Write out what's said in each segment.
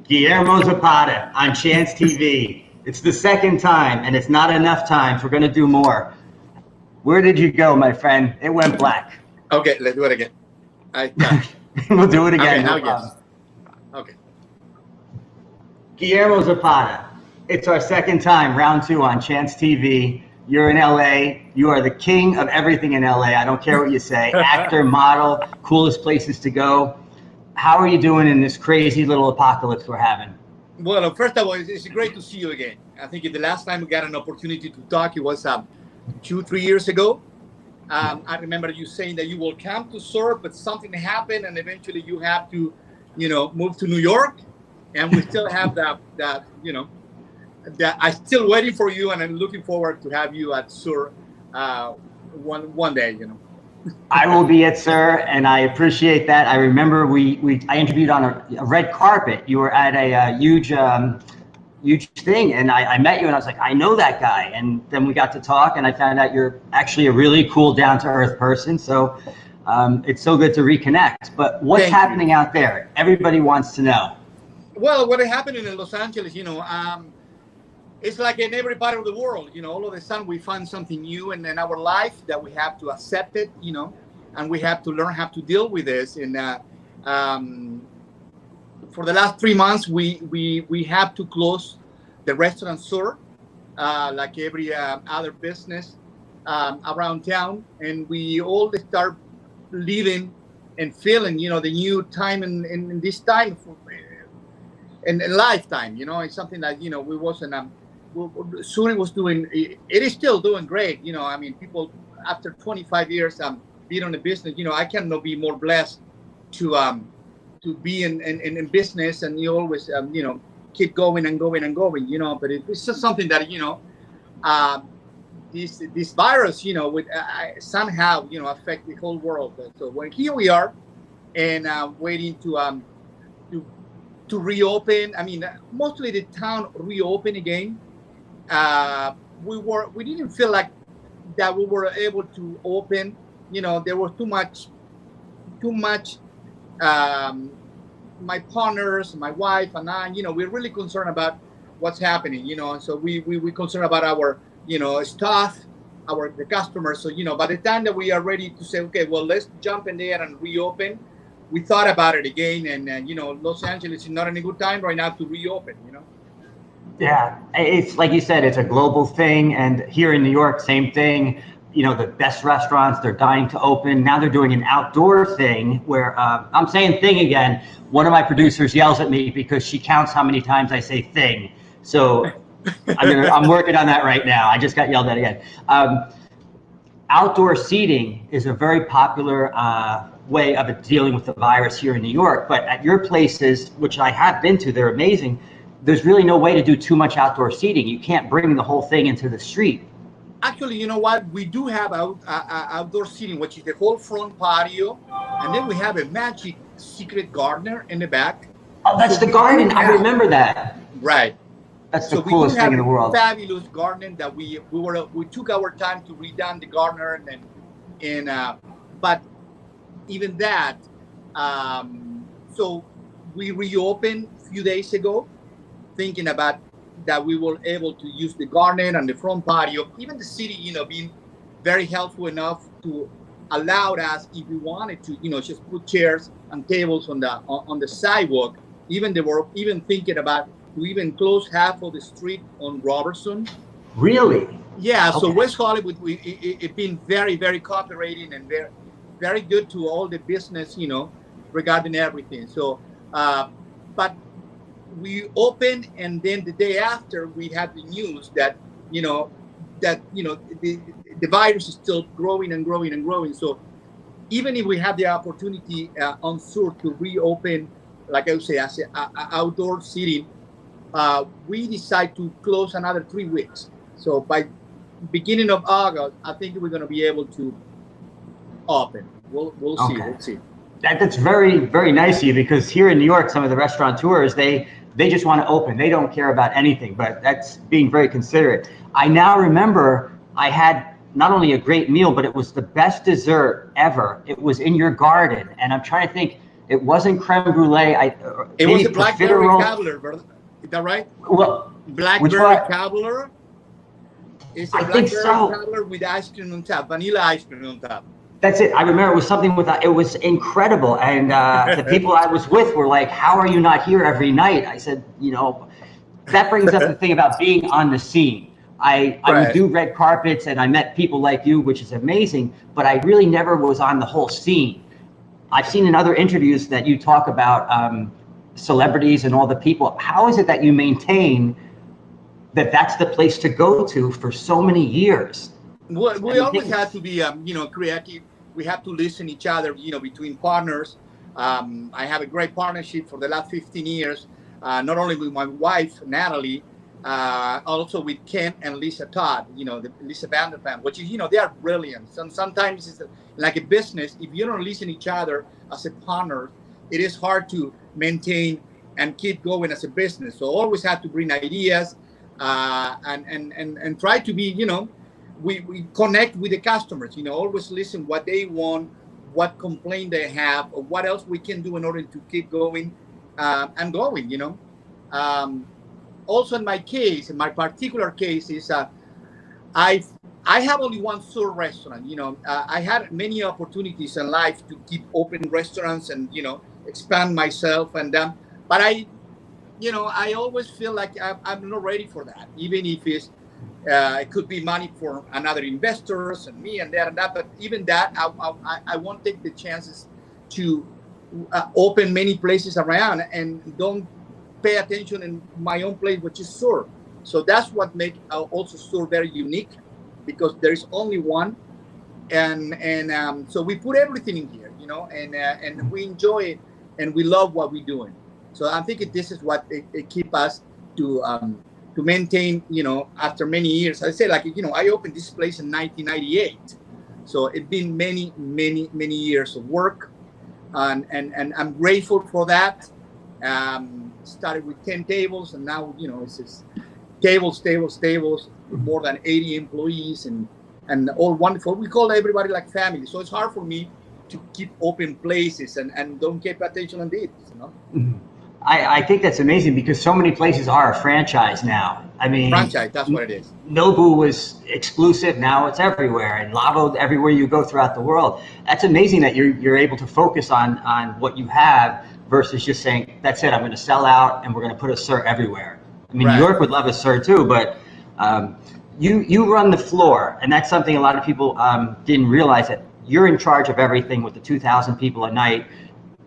Guillermo Zapata on Chance TV. It's the second time, and it's not enough times. We're going to do more. Where did you go, my friend? It went black. Okay, let's do it again. We'll do it again. Okay, now yes. Okay. Guillermo Zapata. It's our second time, round 2 on Chance TV. You're in LA. You are the king of everything in LA. I don't care what you say. Actor, model, coolest places to go. How are you doing in this crazy little apocalypse we're having? Well, first of all, it's great to see you again. I think the last time we got an opportunity to talk, it was 2-3 years ago. I remember you saying that you will come to SUR, but something happened, and eventually you have to, move to New York. And we still have that I'm still waiting for you, and I'm looking forward to have you at SUR one day. I will be at SUR, and I appreciate that. I remember I interviewed on a red carpet. You were at a huge thing, and I met you, and I was like, I know that guy. And then we got to talk, and I found out you're actually a really cool, down-to-earth person. So it's so good to reconnect. But what's happening out there? Everybody wants to know. Well, what is happening in Los Angeles, it's like in every part of the world, all of a sudden we find something new in our life that we have to accept it, and we have to learn how to deal with this. And for the last 3 months, we have to close the restaurant SUR, like every other business around town. And we all start living and feeling, the new time in this time in lifetime, it's something that, we wasn't, SUR was doing, it is still doing great. People after 25 years being on the business, I cannot be more blessed to be in business, and you always, keep going and going and going, but it's just something that, this virus, would somehow, affect the whole world. So here we are, and waiting to reopen. Mostly the town reopen again. We didn't feel like that we were able to open. There was too much. My partners, my wife, and I, we're really concerned about what's happening. So we concerned about our, staff, the customers. So by the time that we are ready to say, okay, well, let's jump in there and reopen, we thought about it again, and Los Angeles is not in a good time right now to reopen. Yeah, it's like you said, it's a global thing, and here in New York, same thing. The best restaurants, they're dying to open. Now they're doing an outdoor thing where I'm saying thing again. One of my producers yells at me because she counts how many times I say thing. So I'm working on that right now. I just got yelled at again. Outdoor seating is a very popular way of dealing with the virus here in New York. But at your places, which I have been to, they're amazing. There's really no way to do too much outdoor seating. You can't bring the whole thing into the street. Actually, you know what? We do have outdoor seating, which is the whole front patio. And then we have a magic secret garden in the back. Oh, that's the garden. I remember that. Right. That's the coolest thing in the world. Fabulous garden that we took our time to redone the garden, and but even that, so we reopened a few days ago, thinking about that we were able to use the garden and the front patio, even the city, being very helpful enough to allow us, if we wanted to, just put chairs and tables on the sidewalk. They were even thinking about to even close half of the street on Robertson. Really? Yeah. Okay. So West Hollywood, it been very, very cooperating and very, very good to all the business, regarding everything. So, but we opened, and then the day after we had the news that the virus is still growing and growing and growing. So even if we have the opportunity on SUR to reopen, like I would say, as outdoor seating, we decide to close another 3 weeks. So by beginning of August, I think we're going to be able to open. We'll see. Okay. We'll see. That's very, very nice of you, because here in New York, some of the restaurateurs, they just want to open. They don't care about anything, but that's being very considerate. I now remember I had not only a great meal, but it was the best dessert ever. It was in your garden. And I'm trying to think, It wasn't creme brulee. It was a blackberry cobbler, brother. Is that right? Well, blackberry cobbler. It's a blackberry so. cobbler with ice cream on top, vanilla ice cream on top. That's it. I remember it was something with it was incredible, and the people I was with were like, "How are you not here every night?" I said, that brings up the thing about being on the scene. I would do red carpets, and I met people like you, which is amazing, but I really never was on the whole scene. I've seen in other interviews that you talk about celebrities and all the people. How is it that you maintain that's the place to go to for so many years? Well, we always had to be, creative. We have to listen to each other, between partners. I have a great partnership for the last 15 years, not only with my wife, Natalie, also with Ken and Lisa Todd, Lisa Vanderpam, which is, they are brilliant. Sometimes it's like a business. If you don't listen to each other as a partner, it is hard to maintain and keep going as a business. So always have to bring ideas and try to be, we connect with the customers, always listen what they want, what complaint they have, or what else we can do in order to keep going and going, Also in my particular case is I have only one SUR restaurant, I had many opportunities in life to keep open restaurants and, expand myself. But I always feel like I'm not ready for that, even if it could be money for another investors and me and that. But even that, I won't take the chances to open many places around and don't pay attention in my own place, which is SUR. So that's what makes also SUR very unique, because there is only one, and so we put everything in here, and we enjoy it and we love what we're doing. So I think this is what it keep us to maintain, after many years. I say, I opened this place in 1998. So it's been many, many, many years of work. And I'm grateful for that. Started with 10 tables, and now, it's just tables, more than 80 employees and all wonderful. We call everybody like family. So it's hard for me to keep open places and don't keep attention on this, Mm-hmm. I think that's amazing, because so many places are a franchise now. I mean, franchise, that's what it is. Nobu was exclusive, now it's everywhere, and Lavo everywhere you go throughout the world. That's amazing that you're able to focus on what you have versus just saying, that's it, I'm going to sell out and we're going to put a SUR everywhere. I mean, New York would love a SUR too, but you run the floor, and that's something a lot of people didn't realize, that you're in charge of everything with the 2,000 people a night.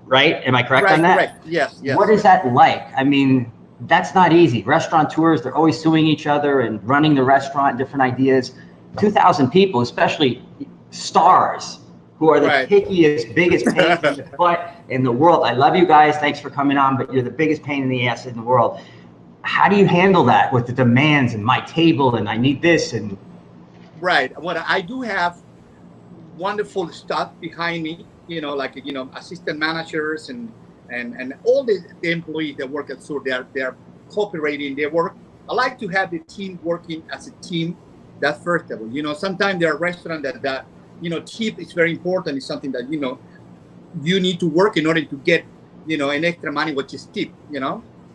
Right? Am I correct on that? Correct. Yes. What is that like? I mean, that's not easy. Restaurateurs, they're always suing each other and running the restaurant, different ideas. 2,000 people, especially stars, who are the pickiest, biggest pain in the butt in the world. I love you guys. Thanks for coming on, but you're the biggest pain in the ass in the world. How do you handle that with the demands and my table and I need this? And Well, I do have wonderful stuff behind me. Assistant managers and all the employees that work at SUR, they're cooperating. They work. I like to have the team working as a team. That's first of all. Sometimes there are restaurants that tip is very important. It's something that you need to work in order to get an extra money, which is tip.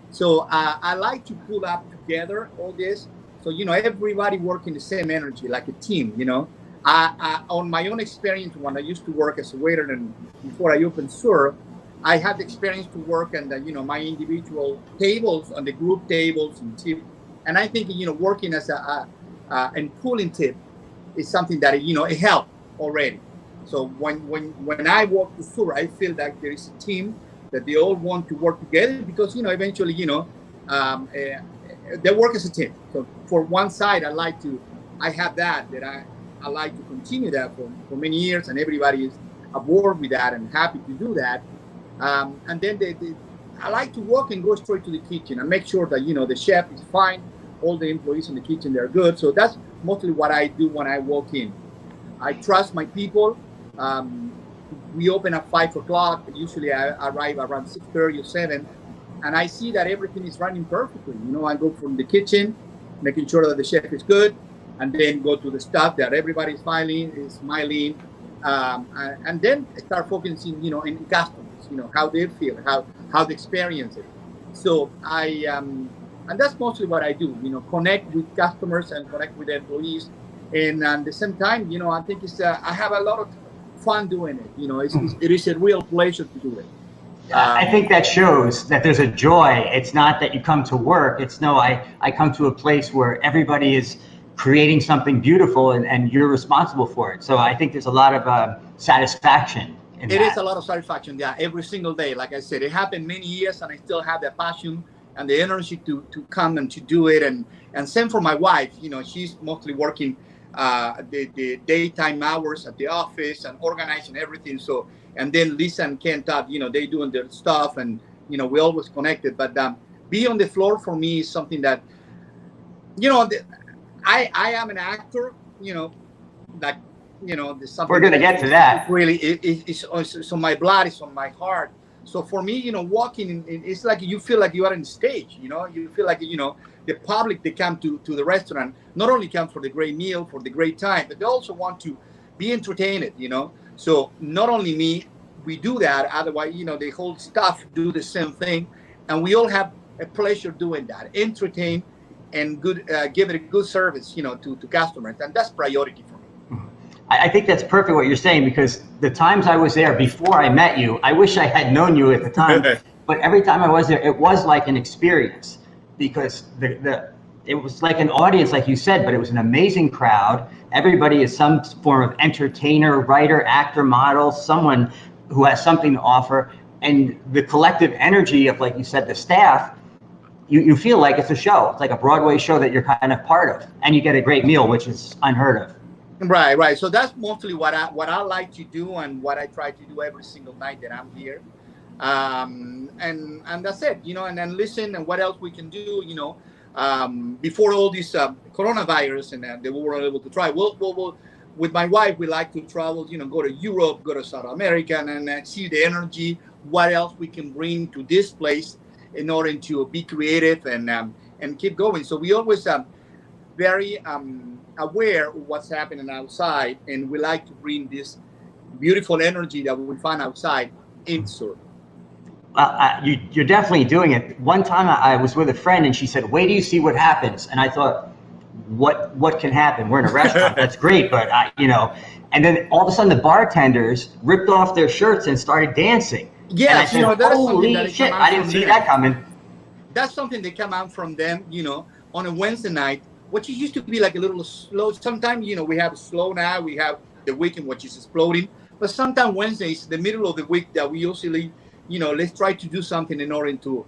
So I like to pull up together all this. So everybody working the same energy, like a team. On my own experience, when I used to work as a waiter and before I opened SUR, I had the experience to work on my individual tables, on the group tables and tip. And I think working as and pulling tip is something that it helped already. So when I walk to SUR, I feel that there is a team that they all want to work together, because eventually they work as a team. So for one side, I have that I like to continue that for many years, and everybody is aboard with that and happy to do that. And then I like to walk and go straight to the kitchen and make sure that the chef is fine, all the employees in the kitchen, they're good. So that's mostly what I do when I walk in. I trust my people. We open at 5 o'clock. Usually I arrive around 6:30 or 7, and I see that everything is running perfectly. I go from the kitchen, making sure that the chef is good, and then go to the staff that everybody's smiling, and then start focusing, in customers. how they feel, how they experience it. So and that's mostly what I do, connect with customers and connect with employees. And at the same time, I think I have a lot of fun doing it. It is a real pleasure to do it. I think that shows that there's a joy. It's not that you come to work. It's no, I come to a place where everybody is creating something beautiful and you're responsible for it. So I think there's a lot of satisfaction in that. It is a lot of satisfaction, yeah, every single day. Like I said, it happened many years and I still have the passion and the energy to come and to do it. And same for my wife, she's mostly working the daytime hours at the office and organizing everything. So, and then Lisa and Ken Todd, they doing their stuff and, we always connected. But be on the floor for me is something that, I am an actor, like, there's something. We're going to get to that. Really, it's on my blood, it's on my heart. So for me, walking, it's like you feel like you are on stage, you feel like, the public, they come to the restaurant, not only come for the great meal, for the great time, but they also want to be entertained, So not only me, we do that. Otherwise, the whole staff do the same thing. And we all have a pleasure doing that, entertain and give it a good service, to customers. And that's priority for me. I think that's perfect what you're saying, because the times I was there before I met you, I wish I had known you at the time, but every time I was there, it was like an experience, because it was like an audience, like you said, but it was an amazing crowd. Everybody is some form of entertainer, writer, actor, model, someone who has something to offer. And the collective energy of, like you said, the staff, you feel like it's a show. It's like a Broadway show that you're kind of part of, and you get a great meal, which is unheard of. Right. So that's mostly what I like to do and what I try to do every single night that I'm here. And that's it, and then listen and what else we can do, before all this coronavirus and they were able to try. We'll with my wife, we like to travel, go to Europe, go to South America, and see the energy, what else we can bring to this place in order to be creative and keep going. So we always very aware of what's happening outside, and we like to bring this beautiful energy that we find outside in SUR. You're definitely doing it. One time I was with a friend and she said, "Wait till you see what happens." And I thought, what can happen? We're in a restaurant. That's great. But and then all of a sudden the bartenders ripped off their shirts and started dancing. Yeah, that holy shit, I didn't see that coming. That's something that come out from them, on a Wednesday night, which used to be like a little slow. Sometimes, we have slow now. We have the weekend, which is exploding. But sometimes Wednesday is the middle of the week that we usually, let's try to do something in order to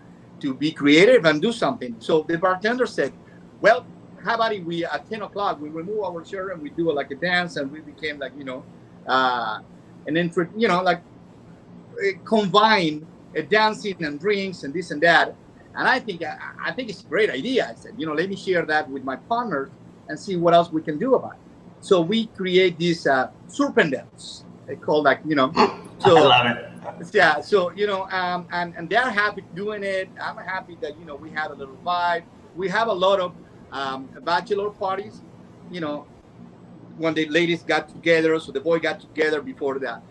be creative and do something. So the bartender said, well, how about if we, at 10 o'clock, we remove our shirt and we do like a dance, and we became like, and then, like combine dancing and drinks and this and that. And I think it's a great idea. I said, let me share that with my partners and see what else we can do about it. So we create these surpendants. They call that, So I love it. Yeah. So and they're happy doing it. I'm happy that we had a little vibe. We have a lot of bachelor parties. When the ladies got together, so the boy got together before the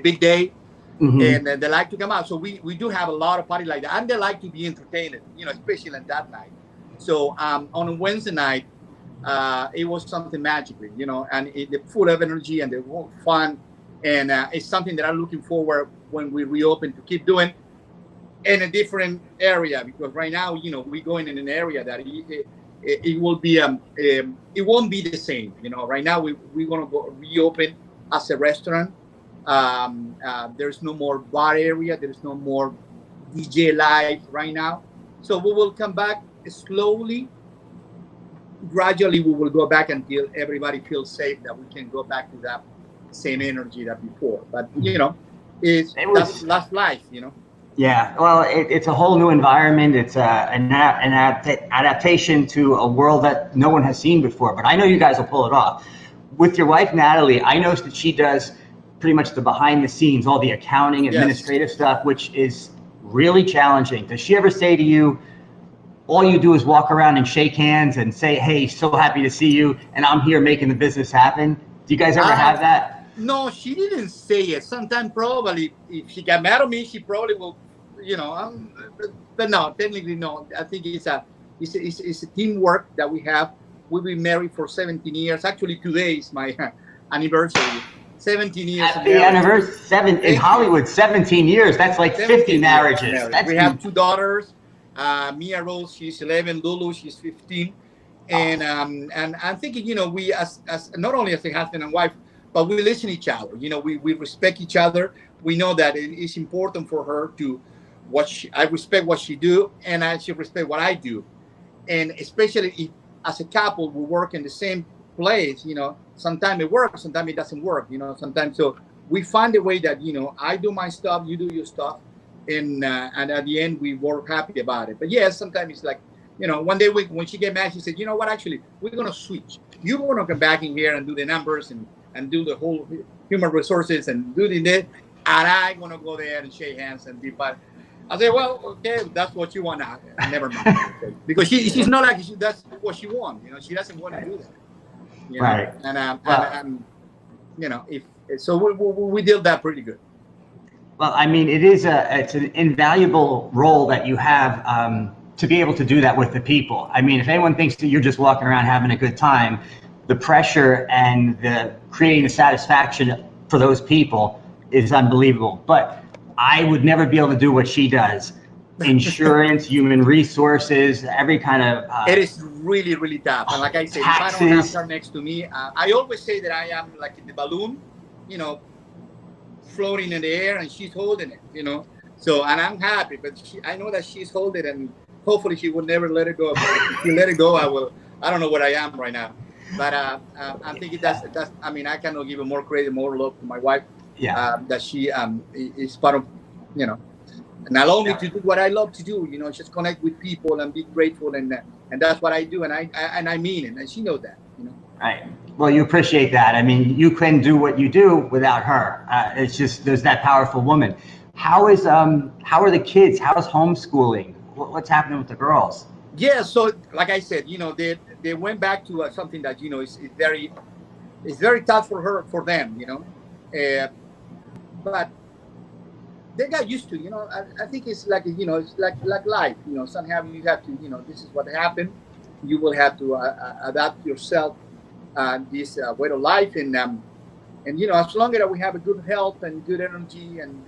big day. Mm-hmm. And they like to come out. So we do have a lot of parties like that. And they like to be entertained, especially on that night. So on a Wednesday night, it was something magically, and the full of energy and the fun. And it's something that I'm looking forward when we reopen to keep doing in a different area. Because right now, we're going in an area that it will be, it won't be the same. Right now we're going to go reopen as a restaurant. There's no more bar area. There's no more DJ live right now. So we will come back slowly. Gradually, we will go back until everybody feels safe that we can go back to that same energy that before. But, that's life, Yeah, well, it's a whole new environment. It's an adaptation to a world that no one has seen before. But I know you guys will pull it off. With your wife, Natalie, I know that she does pretty much the behind the scenes, all the accounting, administrative stuff, which is really challenging. Does she ever say to you, all you do is walk around and shake hands and say, hey, so happy to see you, and I'm here making the business happen? Do you guys ever have that? No, she didn't say it. Sometimes probably if she got mad at me, she probably will, but no, technically no. I think it's a teamwork that we have. We've been married for 17 years. Actually, today is my anniversary. 17 years of Happy marriage. anniversary. In Hollywood, 17 years. That's like 50 marriages. We have 2 daughters. Mia Rose, she's 11. Lulu, she's 15. And I'm thinking, we as not only as a husband and wife, but we listen to each other. We respect each other. We know that it is important for her to I respect what she do, and she respect what I do. And especially if as a couple we work in the same place, sometimes it works, sometimes it doesn't work, sometimes. So we find a way that, I do my stuff, you do your stuff, and at the end we work happy about it. But yes, sometimes it's like, one day when she get mad, she said, you know what, actually, we're going to switch. You're going to come back in here and do the numbers and do the whole human resources and do the and I'm going to go there and shake hands and be part. I say, well, okay, that's what you want now. Never mind. Because she's not like, that's what she wants. She doesn't want to do that. Right. And so we did that pretty good. Well, I mean, it's an invaluable role that you have to be able to do that with the people. I mean, if anyone thinks that you're just walking around having a good time, the pressure and the creating the satisfaction for those people is unbelievable. But I would never be able to do what she does. Insurance, human resources, every kind of... it is really, really tough. And like I said, taxes. If I don't have her next to me, I always say that I am like in the balloon, floating in the air, and she's holding it, So, and I'm happy, but I know that she's holding it, and hopefully she will never let it go. But if she let it go, I don't know where I am right now. But I'm thinking that's, I mean, I cannot give more credit, more love to my wife. Yeah. That she is part of, and allow me to do what I love to do, just connect with people and be grateful, and that's what I do, and I mean it, and she knows that, Right. Well, you appreciate that. I mean, you couldn't do what you do without her. It's just there's that powerful woman. How are the kids? How's homeschooling? What's happening with the girls? Yeah. So, like I said, they went back to something that is very tough for them, but they got used to, I think it's like, it's like life, somehow you have to, this is what happened. You will have to adapt yourself this way of life. And as long as we have a good health and good energy and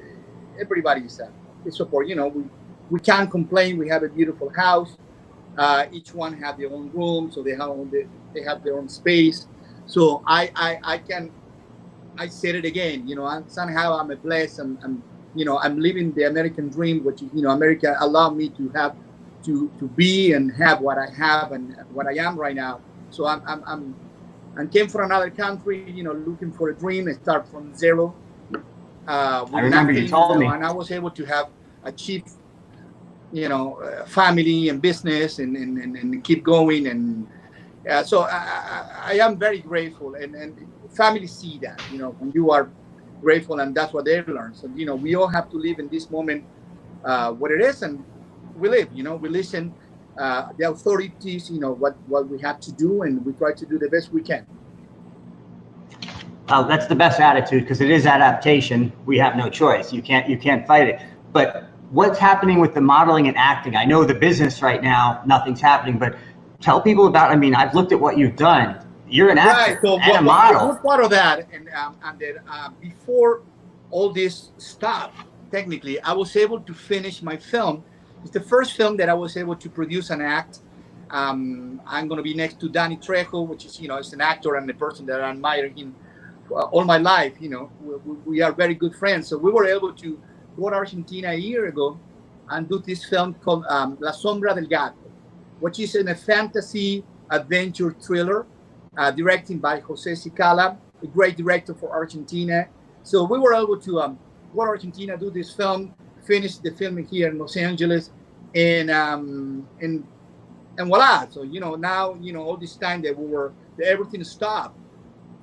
everybody is support, we can't complain. We have a beautiful house. Each one have their own room. So they have their own space. So I said it again, somehow I'm a blessed. I'm living the American dream, which is, America allowed me to have to be and have what I have and what I am right now. So I came from another country, looking for a dream and start from zero. I remember you told me. And I was able to have achieve, family and business and keep going. And so I am very grateful, and family see that, when you are grateful, and that's what they learn. So, we all have to live in this moment, what it is, and we live, we listen, the authorities, what we have to do, and we try to do the best we can. That's the best attitude, because it is adaptation. We have no choice. You can't fight it. But what's happening with the modeling and acting? I know the business right now, nothing's happening, but tell people about, I've looked at what you've done. You're an actor and a model. What part of that, and before all this stopped, technically, I was able to finish my film. It's the first film that I was able to produce and act. I'm going to be next to Danny Trejo, which is, is an actor and a person that I admire him all my life. We are very good friends. So we were able to go to Argentina a year ago and do this film called La Sombra del Gato, which is a fantasy adventure thriller. Directed by Jose Cicala, a great director for Argentina. So we were able to go to Argentina, do this film, finish the filming here in Los Angeles, and voila. So now all this time that everything stopped.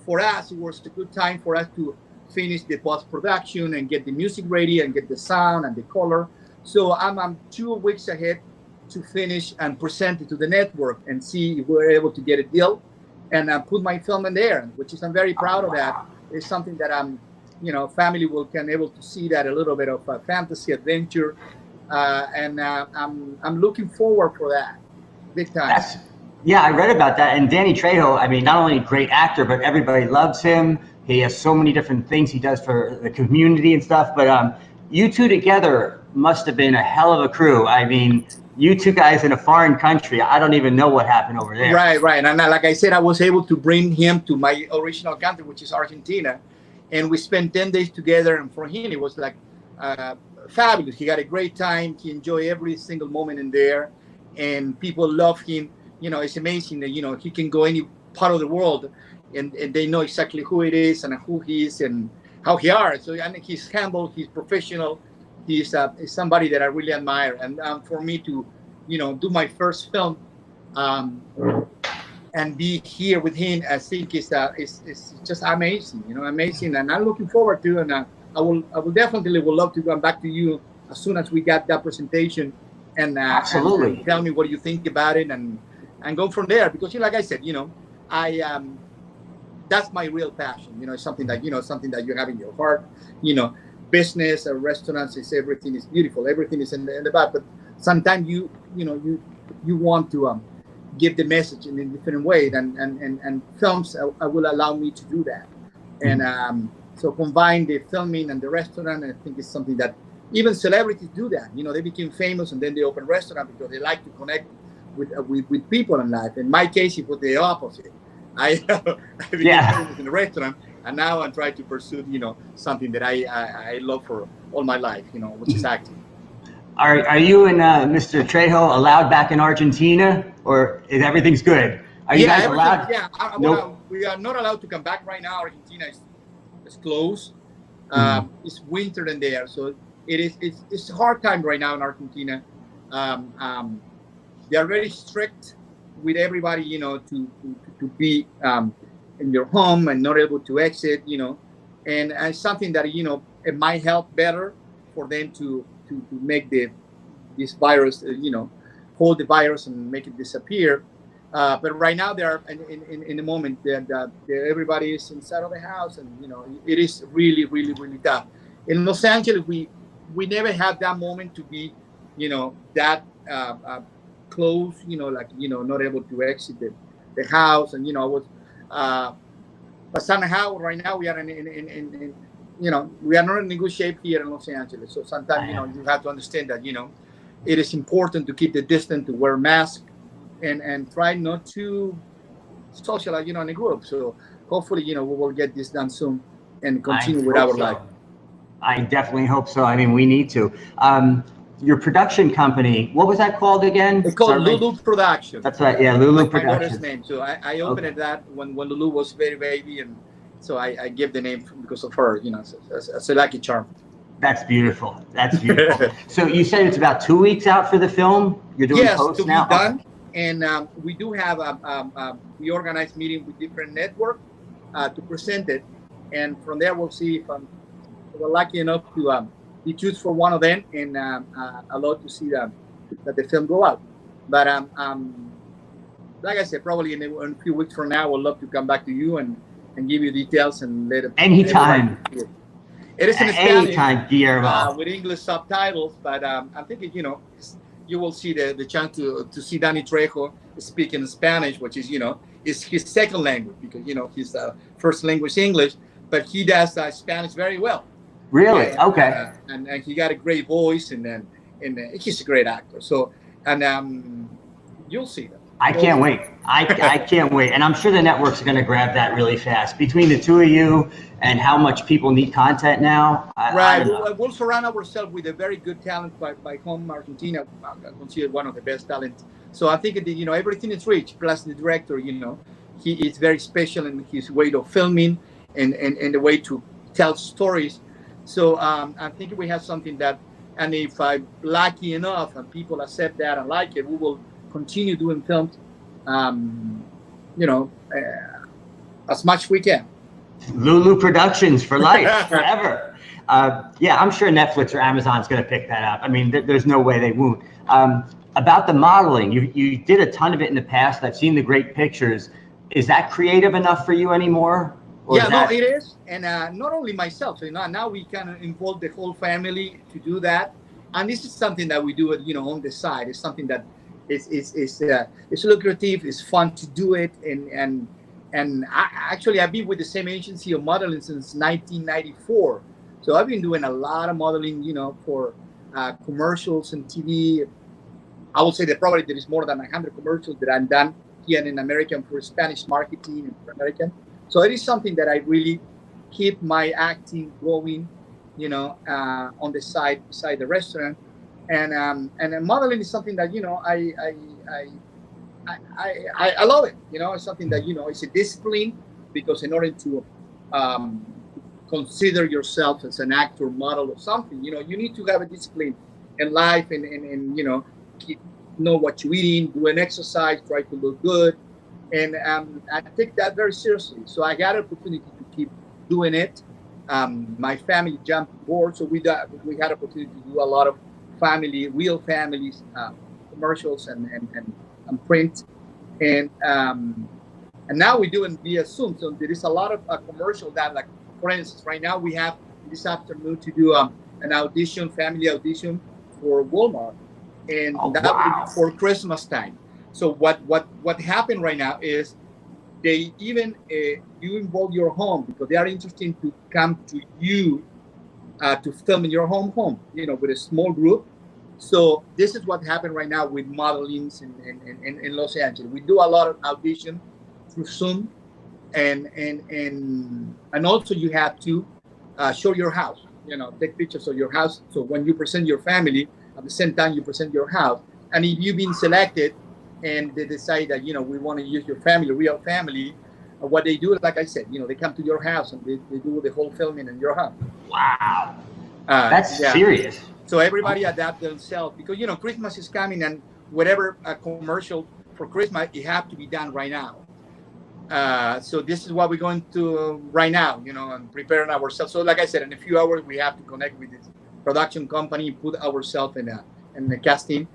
For us, it was a good time for us to finish the post-production and get the music ready and get the sound and the color. So I'm 2 weeks ahead to finish and present it to the network and see if we're able to get a deal and put my film in there, which is I'm very proud of that. it's something that family will can able to see that a little bit of a fantasy adventure, and I'm looking forward for that, big time. Yeah, I read about that. And Danny Trejo, I mean, not only a great actor, but everybody loves him. He has so many different things he does for the community and stuff. But you two together must have been a hell of a crew. I mean, you two guys in a foreign country, I don't even know what happened over there. Right. And like I said, I was able to bring him to my original country, which is Argentina. And we spent 10 days together. And for him, it was like fabulous. He had a great time. He enjoyed every single moment in there. And people love him. It's amazing that, he can go any part of the world and they know exactly who it is and who he is and how he are. So, and he's humble, he's professional. He's somebody that I really admire. And for me to, do my first film and be here with him, I think it's just amazing, amazing. And I'm looking forward to, and I will definitely would love to come back to you as soon as we got that presentation and absolutely and tell me what you think about it and go from there. Because like I said, I that's my real passion. It's something that something that you have in your heart. Business or restaurants is everything is beautiful. Everything is in the back, but sometimes you want to give the message in a different way, and films will allow me to do that. And so combine the filming and the restaurant, and I think it's something that even celebrities do that. They became famous and then they open restaurant because they like to connect with people in life. In my case, it was the opposite. I became famous in the restaurant, and now I'm trying to pursue, something that I love for all my life, which is acting. Are you and Mr. Trejo allowed back in Argentina, or is everything's good? Are you guys allowed? Yeah, Nope. We are not allowed to come back right now. Argentina is closed. It's winter in there, so it's a hard time right now in Argentina. They are very strict with everybody, to be in your home and not able to exit, and something that it might help better for them to make this virus, hold the virus and make it disappear. But right now, they are in the moment that everybody is inside of the house, and it is really, really, really tough. In Los Angeles, we never had that moment to be, that close, not able to exit the house, and I was. But somehow, right now, we are in we are not in good shape here in Los Angeles. So sometimes, you have to understand that, it is important to keep the distance, to wear masks, and try not to socialize, in a group. So hopefully, we will get this done soon and continue with our life. I definitely hope so. I mean, we need to. Your production company, what was that called again? It's called Lulu Productions. That's right. Yeah, Lulu Productions. My daughter's name. So I opened that when Lulu was very baby, and so I gave the name because of her. As a lucky charm. That's beautiful. That's beautiful. So you said it's about 2 weeks out for the film. You're doing post now. Yes, to be done. And we do have we organize meeting with different networks to present it, and from there we'll see if we're lucky enough to be choose for one of them and allow to see that the film go out. But like I said, probably in a few weeks from now, we'll love to come back to you and give you details and let it. Anytime. It is in Spanish. Anytime, Guillermo. With English subtitles, but I'm thinking, you will see the chance to see Danny Trejo speak in Spanish, which is, is his second language because, his first language English, but he does Spanish very well. Really? Okay. And he got a great voice, and he's a great actor. So, and you'll see that. I can't wait. I can't wait. And I'm sure the networks are going to grab that really fast. Between the two of you and how much people need content now. We'll surround ourselves with a very good talent by home Argentina. I consider one of the best talents. So I think, everything is rich. Plus the director, he is very special in his way of filming and the way to tell stories. So I think we have something that, and if I'm lucky enough and people accept that and like it, we will continue doing films, as much as we can. Lulu Productions for life, forever. I'm sure Netflix or Amazon's going to pick that up. I mean, there's no way they won't. About the modeling, you did a ton of it in the past. I've seen the great pictures. Is that creative enough for you anymore? Or Yeah, is no, that... it is, and not only myself. So now we kind of involve the whole family to do that, and this is something that we do it, on the side. It's something that it's lucrative. It's fun to do it, and actually I've been with the same agency of modeling since 1994. So I've been doing a lot of modeling, for commercials and TV. I would say that probably there is more than 100 commercials that I've done here in American for Spanish marketing and for American. So it is something that I really keep my acting going, on the side beside the restaurant, and modeling is something that I love it. It's something that it's a discipline, because in order to um, consider yourself as an actor, model, or something, you need to have a discipline in life, and keep, know what you're eating, do an exercise, try to look good, and I take that very seriously. So I got an opportunity to keep doing it. My family jumped aboard, so we had opportunity to do a lot of real families, commercials and print, and now we're doing via Zoom. So there is a lot of commercial that, like, for instance, right now we have this afternoon to do an audition, family audition for Walmart, and Oh, that will wow. be for Christmas time. So what happened right now is they even you involve your home, because they are interested to come to you to film in your home, with a small group. So this is what happened right now with modelings in Los Angeles. We do a lot of audition through Zoom, and also you have to show your house. Take pictures of your house. So when you present your family, at the same time you present your house. And if you've been selected, and they decide that we want to use your family, real family, what they do, like I said, they come to your house and they do the whole filming in your house. Wow. That's Yeah. serious. So everybody adapt themselves, because Christmas is coming, and whatever commercial for Christmas, it have to be done right now. So this is what we're going to right now, and preparing ourselves. So like I said, in a few hours we have to connect with this production company, put ourselves in the casting,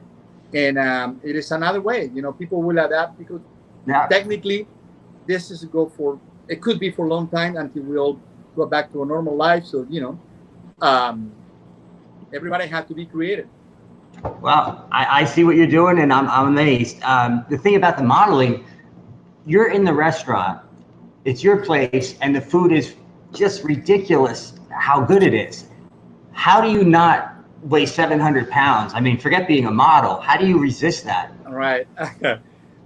and it is another way. People will adapt, because Now, technically this is it could be for a long time until we all go back to a normal life. So um, everybody has to be creative. well, I see what you're doing, and I'm amazed. The thing about the modeling, you're in the restaurant, it's your place, and the food is just ridiculous how good it is. How do you not weigh 700 pounds? I mean, forget being a model. How do you resist that? All right.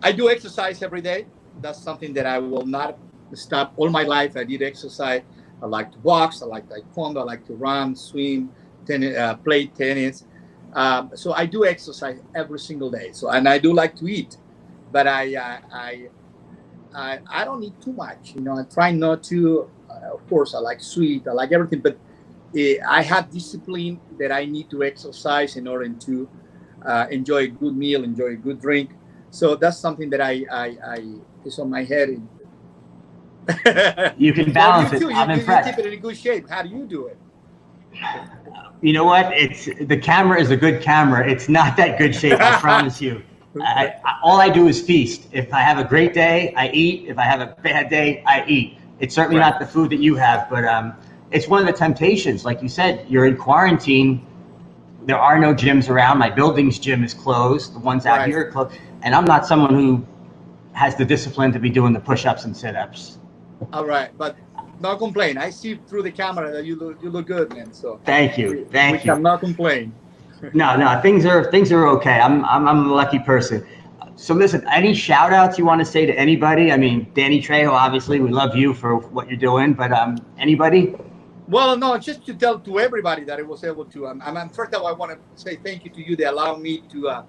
I do exercise every day. That's something that I will not stop. All my life I did exercise. I like to box, I like taekwondo, I like to run, swim, play tennis. So I do exercise every single day. So, and I do like to eat, but I don't eat too much. I try not to. Of course, I like sweet, I like everything, but I have discipline that I need to exercise in order to enjoy a good meal, enjoy a good drink. So that's something that I is on my head. You can So balance you it. too. I'm You impressed. keep it in good shape. How do you do it? You know what? The camera is a good camera. It's not that good shape, I promise you. All I do is feast. If I have a great day, I eat. If I have a bad day, I eat. It's certainly Right. not the food that you have, but it's one of the temptations. Like you said, you're in quarantine. There are no gyms around. My building's gym is closed. The ones out Right. here are closed. And I'm not someone who has the discipline to be doing the push-ups and sit-ups. All right, but no complain. I see through the camera that you look good, man. So Thank you. we Thank you. cannot complain. No, things are okay. I'm a lucky person. So listen, any shout outs you want to say to anybody? I mean, Danny Trejo, obviously, we love you for what you're doing, but anybody? Well, no, just to tell to everybody that I was able to. First of all, I want to say thank you to you. They allow me to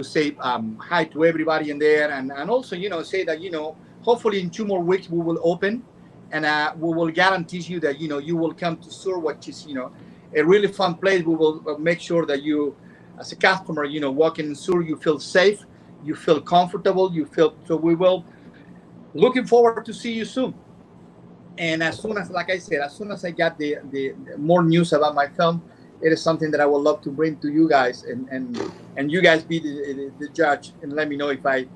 say hi to everybody in there, and also say that hopefully in 2 more weeks we will open, and we will guarantee you that you will come to SUR, which is a really fun place. We will make sure that you, as a customer, walking in SUR, you feel safe, you feel comfortable, you feel. So we will looking forward to see you soon. And as soon as, like I said, as soon as I got the more news about my film, it is something that I would love to bring to you guys, and you guys be the judge and let me know if I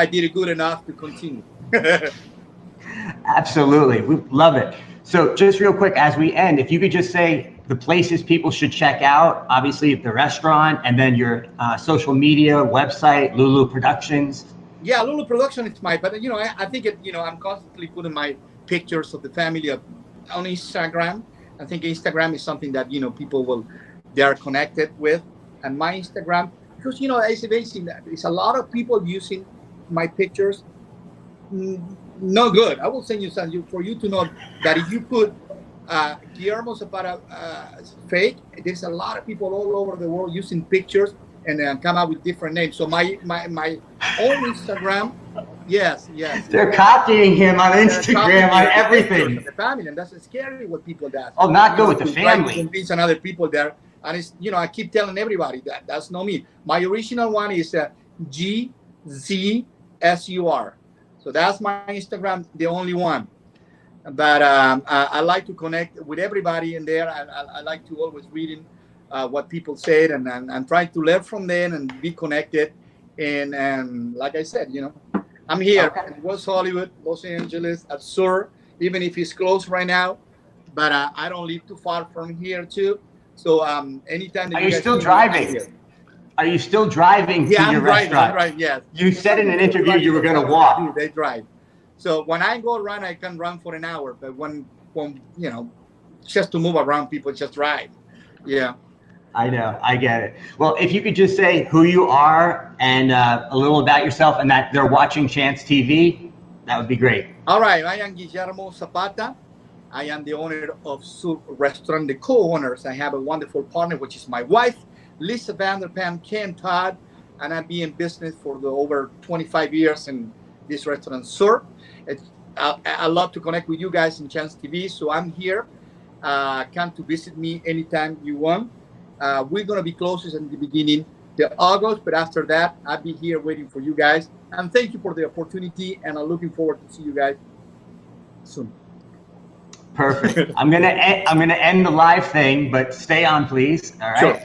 did it good enough to continue. Absolutely. We love it. So just real quick, as we end, if you could just say the places people should check out, obviously the restaurant, and then your social media, website, Lulu Productions. Yeah, Lulu Production is but I think I'm constantly putting my pictures of the family on Instagram. I think Instagram is something that, people they're connected with. And my Instagram, because, it's amazing that there's a lot of people using my pictures. No good. I will send you something for you to know that if you put Guillermo Zapata fake, there's a lot of people all over the world using pictures and come up with different names. So my own Instagram, yes. They're copying him on Instagram, on everything. The family, and that's scary what people do. Oh, not good with the family. Convince another people there, and it's I keep telling everybody that's not me. My original one is GZSUR. So that's my Instagram, the only one. But I like to connect with everybody in there. I like to always reading what people said and try to learn from them and be connected. And like I said, I'm here in West Hollywood, Los Angeles, at SUR, even if it's closed right now. But I don't live too far from here too. So anytime that Are you still driving? Are you still driving to your restaurant? I'm driving, yes. You said in an interview you were going to walk. They drive. So when I go run, I can run for an hour. But when just to move around, people just drive. Yeah. I know. I get it. Well, if you could just say who you are and a little about yourself and that they're watching Chance TV, that would be great. All right. I am Guillermo Zapata. I am the owner of SUR Restaurant, the co-owners. I have a wonderful partner, which is my wife, Lisa Vanderpam, Ken Todd, and I've been in business for over 25 years in this restaurant, SUR. I love to connect with you guys in Chance TV, so I'm here. Come to visit me anytime you want. We're going to be closest in the beginning of August, but after that, I'll be here waiting for you guys. And thank you for the opportunity, and I'm looking forward to see you guys soon. Perfect. I'm gonna end the live thing, but stay on, please. All right. Sure.